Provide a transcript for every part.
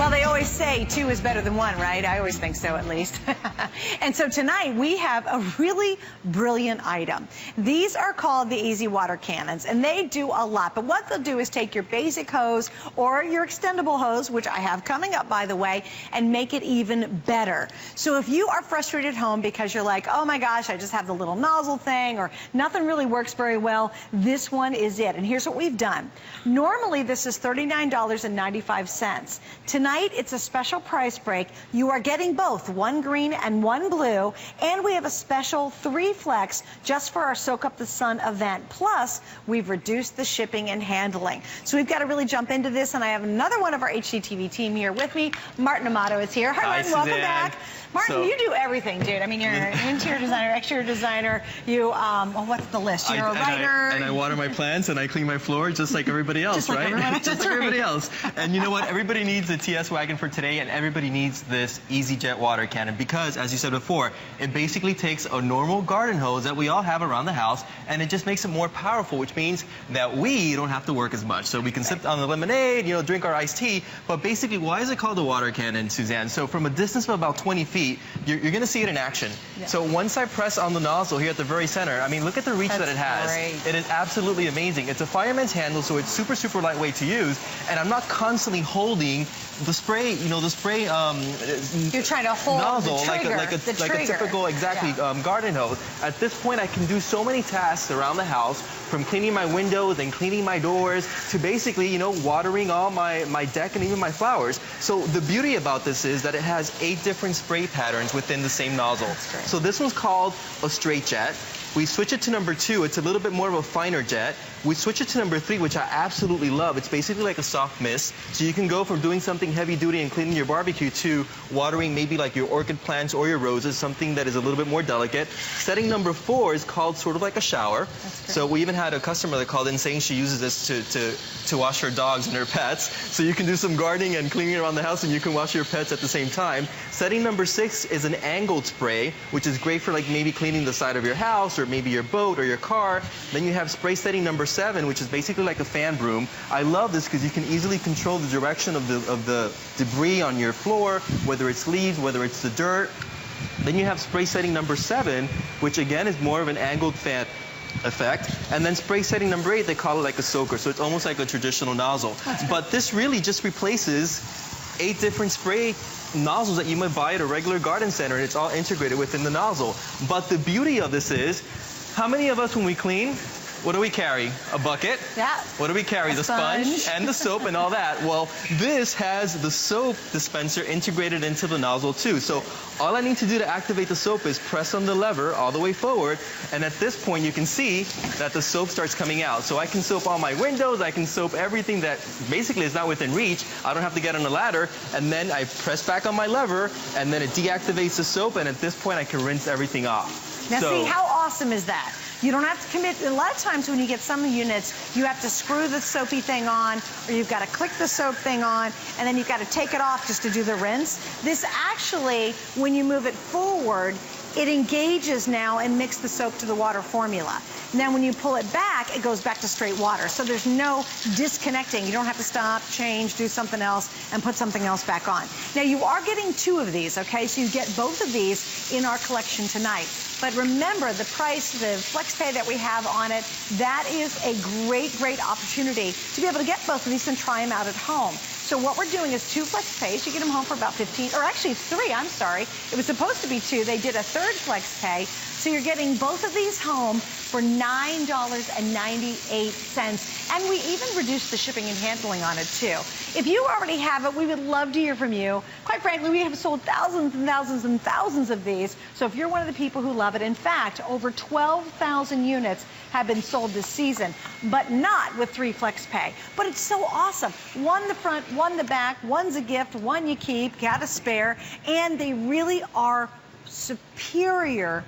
Well, they always say 2 is better than 1, right? I always think so, at least. And so tonight we have a really brilliant item. These are called the Easy Water Cannons, and they do a lot. But what they'll do is take your basic hose or your extendable hose, which I have coming up, by the way, and make it even better. So if you are frustrated at home because you're like, oh my gosh, I just have the little nozzle thing, or nothing really works very well, this one is it. And here's what we've done. Normally, this is $39.95. Tonight, it's a special price break. You are getting both, 1 green and 1 blue, and we have a special 3 flex just for our Soak Up the Sun event. Plus, we've reduced the shipping and handling. So we've got to really jump into this, and I have another one of our HGTV team here with me. Martin Amato is here. Hi, Martin. Welcome back. Martin, you do everything, dude. I mean, you're an interior designer, exterior designer. You, well, what's the list? You're a writer. And I water my plants and I clean my floor just like everybody else, right? Just like everybody else. And you know what? Everybody needs a TS wagon for today, and everybody needs this EasyJet water cannon because, as you said before, it basically takes a normal garden hose that we all have around the house, and it just makes it more powerful, which means that we don't have to work as much. So we can sip on the lemonade, you know, drink our iced tea. But basically, why is it called a water cannon, Suzanne? So from a distance of about 20 feet, you're going to see it in action. Yeah. So once I press on the nozzle here at the very center, I mean, look at the reach that it has. Great. It is absolutely amazing. It's a fireman's handle, so it's super, super lightweight to use, and I'm not constantly holding the spray, you know, the spray you're trying to hold nozzle the trigger, like a typical, garden hose. At this point, I can do so many tasks around the house, from cleaning my windows and cleaning my doors to basically, you know, watering all my deck and even my flowers. So the beauty about this is that it has 8 different spray patterns within the same nozzle. So this one's called a straight jet. We switch it to number 2. It's a little bit more of a finer jet. We switch it to number 3, which I absolutely love. It's basically like a soft mist. So you can go from doing something heavy duty and cleaning your barbecue to watering maybe like your orchid plants or your roses, something that is a little bit more delicate. Setting number 4 is called sort of like a shower. So we even had a customer that called in saying she uses this to wash her dogs and her pets. So you can do some gardening and cleaning around the house, and you can wash your pets at the same time. Setting number 6 is an angled spray, which is great for like maybe cleaning the side of your house or maybe your boat or your car. Then you have spray setting number 7, which is basically like a fan broom. I love this because you can easily control the direction of the debris on your floor, whether it's leaves, whether it's the dirt. Then you have spray setting number 7, which again is more of an angled fan effect. And then spray setting number 8, they call it like a soaker. So it's almost like a traditional nozzle. But this really just replaces 8 different spray nozzles that you might buy at a regular garden center, and it's all integrated within the nozzle. But the beauty of this is, how many of us, when we clean, what do we carry? A bucket? Yeah. What do we carry? The sponge and the soap and all that. Well, this has the soap dispenser integrated into the nozzle too. So all I need to do to activate the soap is press on the lever all the way forward, and at this point you can see that the soap starts coming out. So I can soap all my windows, I can soap everything that basically is not within reach. I don't have to get on a ladder, and then I press back on my lever, and then it deactivates the soap, and at this point I can rinse everything off. Now see, how awesome is that? You don't have to commit. A lot of times when you get some units, you have to screw the soapy thing on, or you've got to click the soap thing on, and then you've got to take it off just to do the rinse. This actually, when you move it forward, it engages now and mixes the soap to the water formula. Now when you pull it back, it goes back to straight water. So there's no disconnecting. You don't have to stop, change, do something else, and put something else back on. Now you are getting 2 of these, okay? So you get both of these in our collection tonight. But remember, the price, the flex pay that we have on it, that is a great, great opportunity to be able to get both of these and try them out at home. So what we're doing is 2 flex pays. You get them home for about 15, or actually 3, I'm sorry. It was supposed to be 2. They did a 3rd flex pay. So you're getting both of these home for $9.98. And we even reduced the shipping and handling on it too. If you already have it, we would love to hear from you. Quite frankly, we have sold thousands and thousands and thousands of these. So if you're one of the people who love it, in fact, over 12,000 units have been sold this season, but not with 3 flex pay. But it's so awesome. 1 the front, 1 the back, 1's a gift, 1 you keep, got a spare, and they really are superior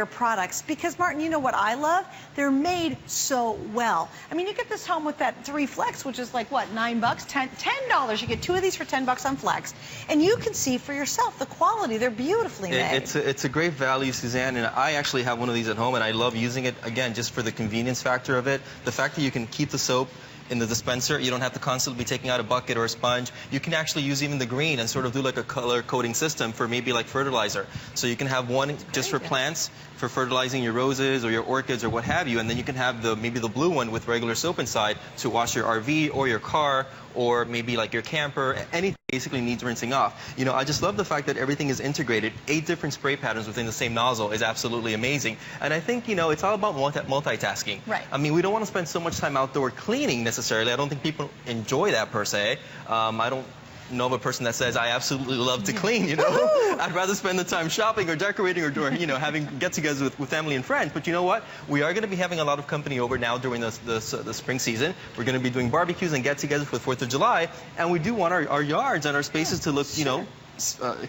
products. Because, Martin, you know what I love? They're made so well. I mean, you get this home with that 3 flex, which is like, what, $9? $10. You get 2 of these for $10 on flex. And you can see for yourself the quality. They're beautifully made. It's a great value, Suzanne, and I actually have one of these at home, and I love using it, again, just for the convenience factor of it. The fact that you can keep the soap in the dispenser. You don't have to constantly be taking out a bucket or a sponge. You can actually use even the green and sort of do like a color coding system for maybe like fertilizer. So you can have one just for plants, for fertilizing your roses or your orchids or what have you, and then you can have maybe the blue one with regular soap inside to wash your RV or your car or maybe like your camper. Anything basically needs rinsing off. You know, I just love the fact that everything is integrated. 8 different spray patterns within the same nozzle is absolutely amazing. And I think, you know, it's all about multitasking. Right. I mean, we don't want to spend so much time outdoor cleaning necessarily. I don't think people enjoy that per se. I don't know of a person that says, I absolutely love to clean, you know. I'd rather spend the time shopping or decorating or you know, having get-togethers with family and friends. But you know what? We are going to be having a lot of company over now during the spring season. We're going to be doing barbecues and get-togethers for the 4th of July. And we do want our yards and our spaces to look, you know,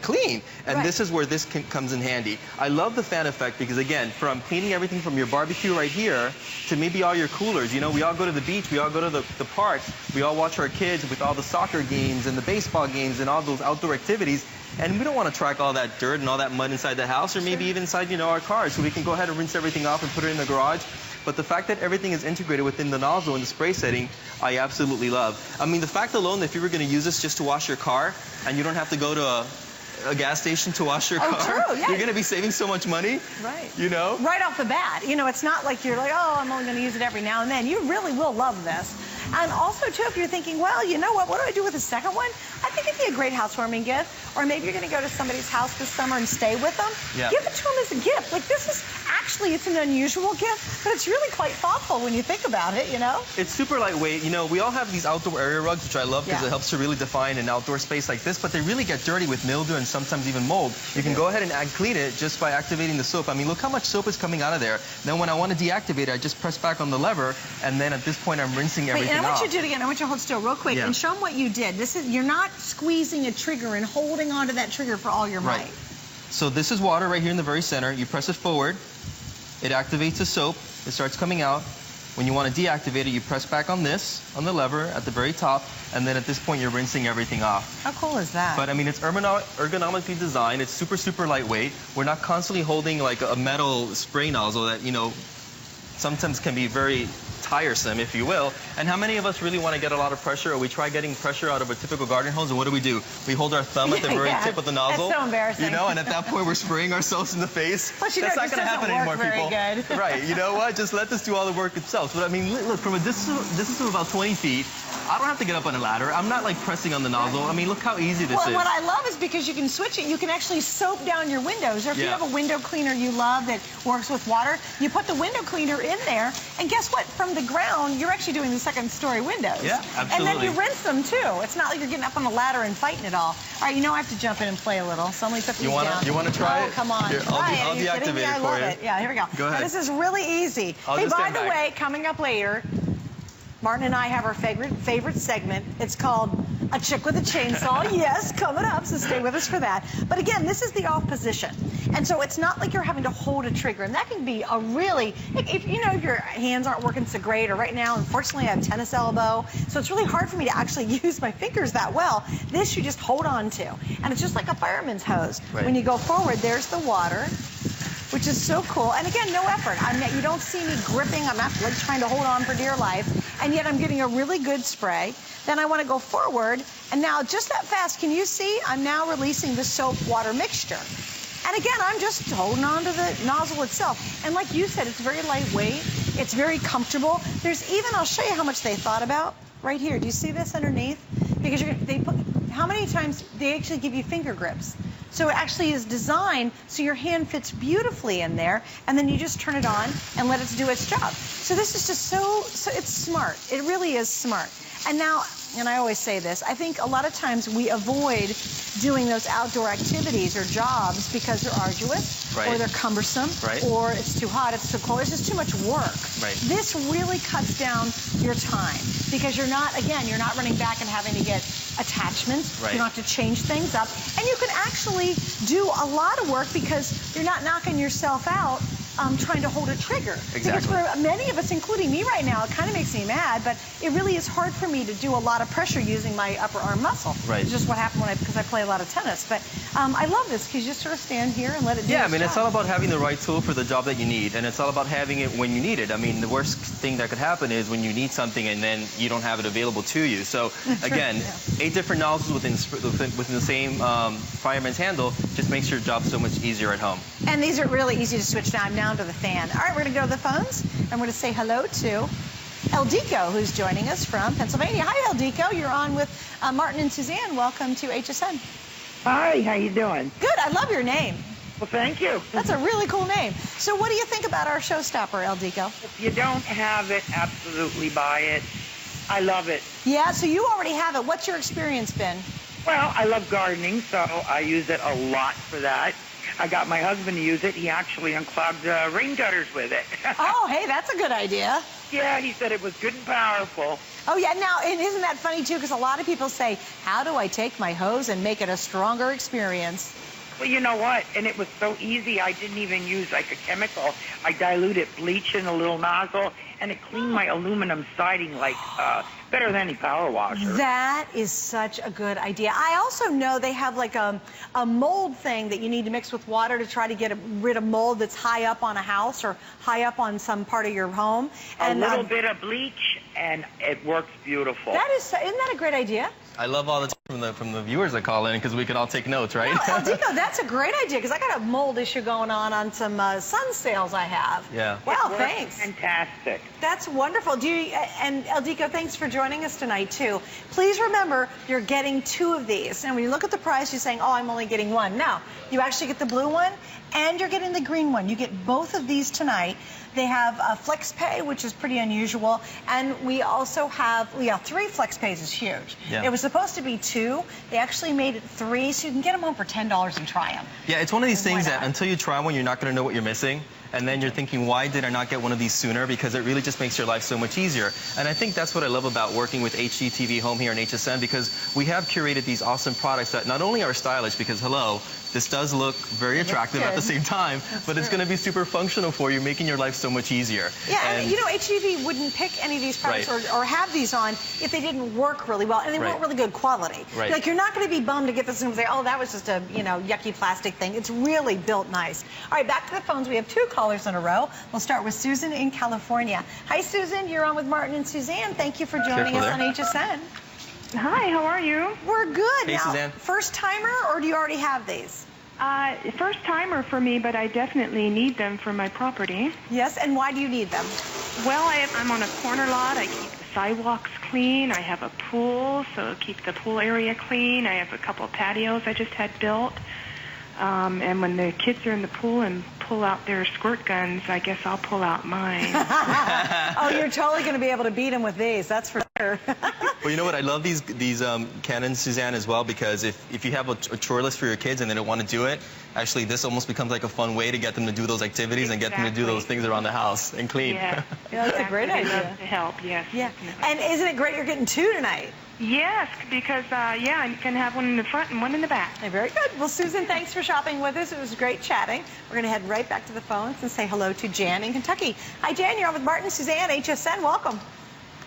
clean, and this is where this comes in handy. I love the fan effect because, again, from cleaning everything from your barbecue right here to maybe all your coolers. You know, we all go to the beach, we all go to the parks, we all watch our kids with all the soccer games and the baseball games and all those outdoor activities, and we don't want to track all that dirt and all that mud inside the house or maybe even inside, you know, our cars. So we can go ahead and rinse everything off and put it in the garage. But the fact that everything is integrated within the nozzle and the spray setting, I absolutely love. I mean, the fact alone that if you were going to use this just to wash your car and you don't have to go to a gas station to wash your car, true, yeah. You're going to be saving so much money. Right. You know? Right off the bat. You know, it's not like you're like, oh, I'm only going to use it every now and then. You really will love this. And also, too, if you're thinking, well, you know what do I do with the second one? I think it'd be a great housewarming gift. Or maybe you're going to go to somebody's house this summer and stay with them. Yeah. Give it to them as a gift. Like, this is actually, it's an unusual gift, but it's really quite thoughtful when you think about it, you know? It's super lightweight. You know, we all have these outdoor area rugs, which I love because it helps to really define an outdoor space like this, but they really get dirty with mildew and sometimes even mold. You can go ahead and clean it just by activating the soap. I mean, look how much soap is coming out of there. Then when I want to deactivate it, I just press back on the lever, and then at this point, I'm rinsing everything off. I want you to do it again. I want you to hold still real quick and show them what you did. This is, you're not squeezing a trigger and holding onto that trigger for all your might. So this is water right here in the very center. You press it forward. It activates the soap. It starts coming out. When you want to deactivate it, you press back on this, on the lever at the very top, and then at this point, you're rinsing everything off. How cool is that? But I mean, it's ergonomically designed. It's super, super lightweight. We're not constantly holding like a metal spray nozzle that, you know, sometimes can be very tiresome, if you will. And how many of us really want to get a lot of pressure, or we try getting pressure out of a typical garden hose, and what do? We hold our thumb at the very tip of the nozzle. That's so embarrassing. You know, and at that point, we're spraying ourselves in the face. Plus, That's not going to happen anymore, people. Good. Right, you know what? Just let this do all the work itself. But I mean, look, from a distance of about 20 feet, I don't have to get up on a ladder. I'm not like pressing on the nozzle. I mean, look how easy this is. Well, what I love is because you can switch it. You can actually soap down your windows. Or if you have a window cleaner you love that works with water, you put the window cleaner in there, and guess what? From the ground, you're actually doing the second-story windows. Yeah, absolutely. And then you rinse them, too. It's not like you're getting up on a ladder and fighting it all. All right, you know I have to jump in and play a little, so let me put these down. You want to try it? Oh, come on. Here, I'll deactivate it I love it. Yeah, here we go. Go ahead. Now, this is really easy. Hey, by the way, coming up later, Martin and I have our favorite segment. It's called A Chick with a Chainsaw. Yes, coming up, so stay with us for that. But again, this is the off position. And so it's not like you're having to hold a trigger. And that can be a really, if you know, if your hands aren't working so great, or right now, unfortunately, I have tennis elbow, so it's really hard for me to actually use my fingers that well. This you just hold on to. And it's just like a fireman's hose. Right. When you go forward, there's the water, which is so cool. And again, no effort. You don't see me gripping. I'm not like trying to hold on for dear life. And yet I'm getting a really good spray. Then I want to go forward. And now just that fast, can you see? I'm now releasing the soap water mixture. And again, I'm just holding on to the nozzle itself. And like you said, it's very lightweight. It's very comfortable. There's even, I'll show you how much they thought about right here. Do you see this underneath? Because they put, how many times they actually give you finger grips. So it actually is designed so your hand fits beautifully in there, and then you just turn it on and let it do its job. So this is just so it's smart. It really is smart. And now, and I always say this, I think a lot of times we avoid doing those outdoor activities or jobs because they're arduous, or they're cumbersome, or it's too hot, it's too cold, it's just too much work. This really cuts down your time because you're not, again, you're not running back and having to get attachments. You don't have to change things up. And you can actually do a lot of work because you're not knocking yourself out trying to hold a trigger. Exactly. Because for many of us, including me right now, it kind of makes me mad, but it really is hard for me to do a lot of pressure using my upper arm muscle. Right. It's just what happened because I play a lot of tennis. But I love this because you just sort of stand here and let it do Yeah, I its mean, job. it's all about having the right tool for the job that you need, and it's all about having it when you need it. I mean, the worst thing that could happen is when you need something and then you don't have it available to you. So, again, 8 different nozzles within the same fireman's handle just makes your job so much easier at home. And these are really easy to switch down to the fan. All right, we're going to go to the phones, and we're going to say hello to Eldiko, who's joining us from Pennsylvania. Hi, Eldiko. You're on with Martin and Suzanne. Welcome to HSN. Hi, how you doing? Good. I love your name. Well, thank you. That's a really cool name. So what do you think about our showstopper, Eldiko? If you don't have it, absolutely buy it. I love it. Yeah, so you already have it. What's your experience been? Well, I love gardening, so I use it a lot for that. I got my husband to use it. He actually unclogged rain gutters with it. Oh, hey, that's a good idea. Yeah, he said it was good and powerful. Oh, yeah. Now, and isn't that funny, too? Because a lot of people say, how do I take my hose and make it a stronger experience? Well, you know what? And it was so easy. I didn't even use like a chemical. I diluted bleach in a little nozzle, and it cleaned my aluminum siding like better than any power washer. That is such a good idea. I also know they have like a mold thing that you need to mix with water to try to get rid of mold that's high up on a house or high up on some part of your home. And a little bit of bleach, and it works beautiful. Isn't that a great idea? I love all the from the viewers that call in because we can all take notes, right? No, Eldiko, that's a great idea because I got a mold issue going on some sun sails I have. Yeah. Wow, It works thanks. fantastic. That's wonderful. And Eldiko, thanks for joining us tonight, too. Please remember, you're getting 2 of these. And when you look at the price, you're saying, oh, I'm only getting 1. No, you actually get the blue one, and you're getting the green one. You get both of these tonight. They have flex pay, which is pretty unusual. And we also have, 3 flex pays is huge. Yeah. It was supposed to be 2. They actually made it 3, so you can get them home for $10 and try them. Yeah, it's one of these things that not? until you try one, you're not going to know what you're missing. And then you're thinking, why did I not get one of these sooner? Because it really just makes your life so much easier. And I think that's what I love about working with HGTV Home here in HSN, because we have curated these awesome products that not only are stylish, because hello, this does look very attractive at the same time, but it's going to be super functional for you, making your life so much easier. Yeah, and you know, HGTV wouldn't pick any of these products or have these on if they didn't work really well, and they weren't really good quality. Right. Like, you're not going to be bummed to get this and say, oh, that was just a, yucky plastic thing. It's really built nice. All right, back to the phones. We have 2 callers in a row. We'll start with Susan in California. Hi, Susan. You're on with Martin and Suzanne. Thank you for joining us on HSN. Hi, how are you? We're good. Hey, now, Suzanne. First timer, or do you already have these? First timer for me, but I definitely need them for my property. Yes, and why do you need them? Well, I'm on a corner lot. I keep the sidewalks clean. I have a pool, so keep the pool area clean. I have a couple of patios I just had built. And when the kids are in the pool and pull out their squirt guns, I guess I'll pull out mine. Oh, you're totally going to be able to beat them with these, that's for sure. Well, you know what? I love these cannons, Suzanne, as well, because if you have a chore list for your kids and they don't want to do it, actually this almost becomes like a fun way to get them to do those activities and get them to do those things around the house and clean. Yeah, That's a great idea. I'd love to help, yes. Yeah, definitely. and isn't it great you're getting 2 tonight? Yes, because, yeah, you can have one in the front and one in the back. Okay, very good. Well, Susan, thanks for shopping with us. It was great chatting. We're going to head right back to the phones and say hello to Jan in Kentucky. Hi, Jan. You're on with Martin, Suzanne, HSN. Welcome.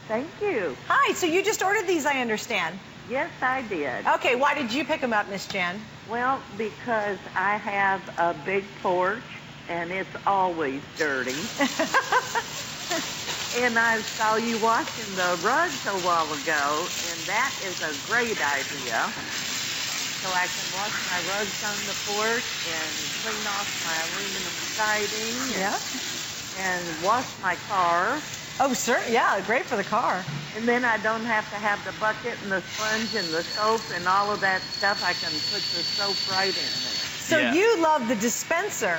Thank you. Hi. So you just ordered these, I understand. Yes, I did. Okay. Why did you pick them up, Miss Jan? Well, because I have a big porch, and it's always dirty. And I saw you washing the rugs a while ago, and that is a great idea. So I can wash my rugs on the porch and clean off my aluminum siding and wash my car. Oh, sure. Yeah, great for the car. And then I don't have to have the bucket and the sponge and the soap and all of that stuff. I can put the soap right in there. So you love the dispenser.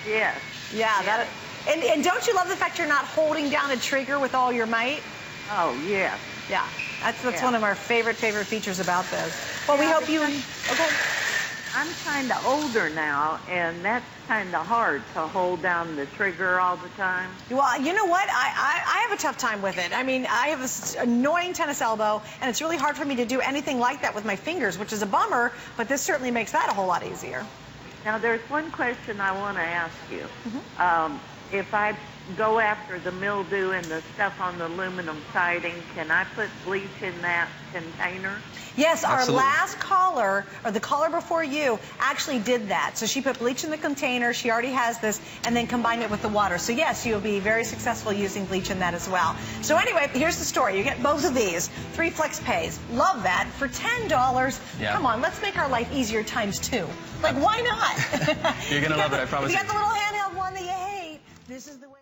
Yes. Yeah, Yes. And don't you love the fact you're not holding down a trigger with all your might? Oh, yes. Yeah, that's one of our favorite features about this. Well, we hope you... Okay. I'm kind of older now, and that's kind of hard to hold down the trigger all the time. Well, you know what? I have a tough time with it. I mean, I have this annoying tennis elbow, and it's really hard for me to do anything like that with my fingers, which is a bummer, but this certainly makes that a whole lot easier. Now, there's one question I want to ask you. Mm-hmm. If I go after the mildew and the stuff on the aluminum siding, can I put bleach in that container? Yes, Absolutely. our last caller, or the caller before you, actually did that. So she put bleach in the container, she already has this, and then combined it with the water. So yes, you'll be very successful using bleach in that as well. So anyway, here's the story. You get both of these. 3 flex pays. Love that. For $10, Yeah. come on, let's make our life easier times 2. Like, why not? You're going to love it, I promise You you. got the little handheld one that you hate. This is the way.